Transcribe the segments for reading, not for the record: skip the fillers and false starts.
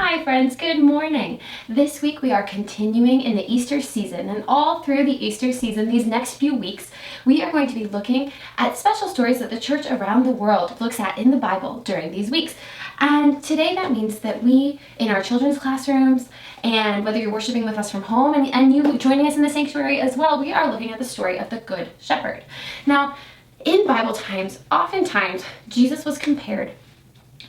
Hi friends, good morning. This week we are continuing in the Easter season, and all through the Easter season, these next few weeks, we are going to be looking at special stories that the church around the world looks at in the Bible during these weeks. And today that means that we, in our children's classrooms, and whether you're worshiping with us from home and you joining us in the sanctuary as well, we are looking at the story of the Good Shepherd. Now, in Bible times, oftentimes Jesus was compared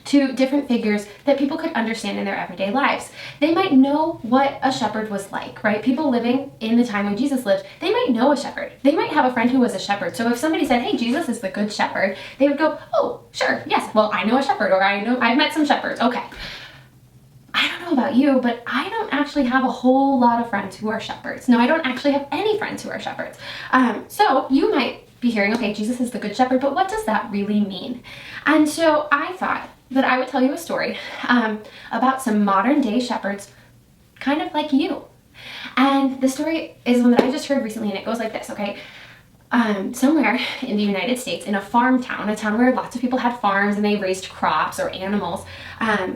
to different figures that people could understand in their everyday lives. They might know what a shepherd was like, right? People living in the time when Jesus lived, they might know a shepherd. They might have a friend who was a shepherd. So if somebody said, hey, Jesus is the good shepherd, they would go, oh, sure, yes, well, I know a shepherd, or I've met some shepherds, okay. I don't know about you, but I don't actually have a whole lot of friends who are shepherds. No, I don't actually have any friends who are shepherds. So you might be hearing, okay, Jesus is the good shepherd, but what does that really mean? And so I thought that I would tell you a story about some modern day shepherds, kind of like you. And the story is one that I just heard recently, and it goes like this, okay? Somewhere in the United States, in a farm town, a town where lots of people had farms and they raised crops or animals,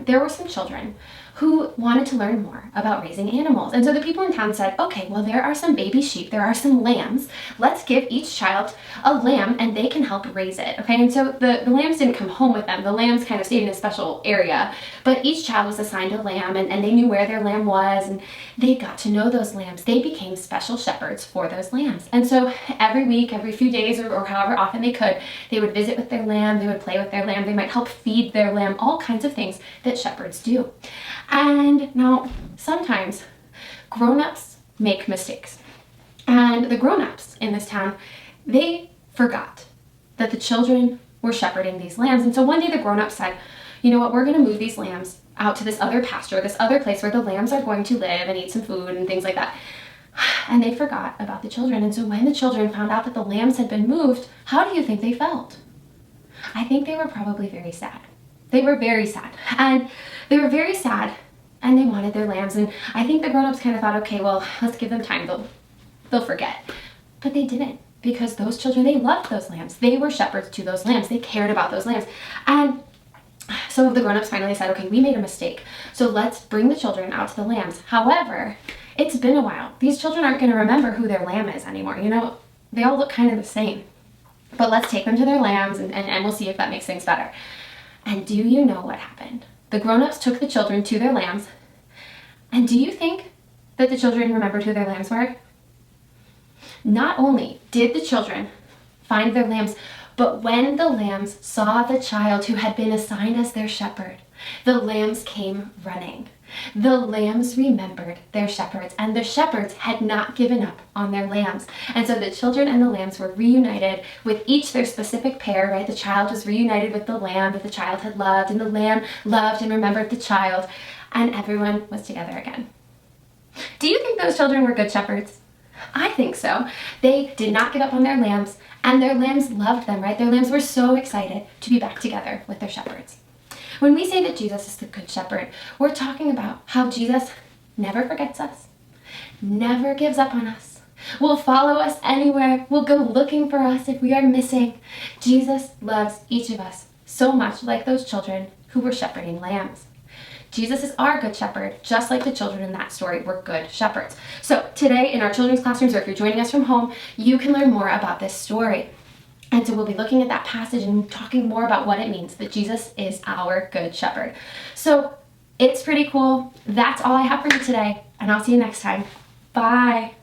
there were some children who wanted to learn more about raising animals. And so the people in town said, okay, well, there are some baby sheep, there are some lambs. Let's give each child a lamb and they can help raise it, okay? And so the lambs didn't come home with them. The lambs kind of stayed in a special area, but each child was assigned a lamb and they knew where their lamb was, and they got to know those lambs. They became special shepherds for those lambs. And so every week, every few days, or however often they could, they would visit with their lamb, they would play with their lamb, they might help feed their lamb, all kinds of things that shepherds do. And now, sometimes grown-ups make mistakes. And the grown-ups in this town, they forgot that the children were shepherding these lambs. And so one day the grown-ups said, you know what, we're going to move these lambs out to this other pasture, this other place where the lambs are going to live and eat some food and things like that. And they forgot about the children. And so when the children found out that the lambs had been moved, how do you think they felt? I think they were probably very sad. They were very sad. And they were very sad, and they wanted their lambs. And I think the grown-ups kind of thought, okay, well, let's give them time. They'll forget. But they didn't, because those children, they loved those lambs. They were shepherds to those lambs. They cared about those lambs. And so the grown-ups finally said, okay, we made a mistake. So let's bring the children out to the lambs. However, it's been a while. These children aren't going to remember who their lamb is anymore. You know, they all look kind of the same. But let's take them to their lambs, and we'll see if that makes things better. And do you know what happened? The grown-ups took the children to their lambs. And do you think that the children remembered who their lambs were? Not only did the children find their lambs, but when the lambs saw the child who had been assigned as their shepherd, the lambs came running. The lambs remembered their shepherds, and the shepherds had not given up on their lambs. And so the children and the lambs were reunited with each their specific pair, right? The child was reunited with the lamb that the child had loved, and the lamb loved and remembered the child, and everyone was together again. Do you think those children were good shepherds? I think so. They did not give up on their lambs, and their lambs loved them, right? Their lambs were so excited to be back together with their shepherds. When we say that Jesus is the good shepherd, we're talking about how Jesus never forgets us, never gives up on us, will follow us anywhere, will go looking for us if we are missing. Jesus loves each of us so much, like those children who were shepherding lambs. Jesus is our good shepherd, just like the children in that story were good shepherds. So today in our children's classrooms, or if you're joining us from home, you can learn more about this story. And so we'll be looking at that passage and talking more about what it means that Jesus is our good shepherd. So it's pretty cool. That's all I have for you today, and I'll see you next time. Bye.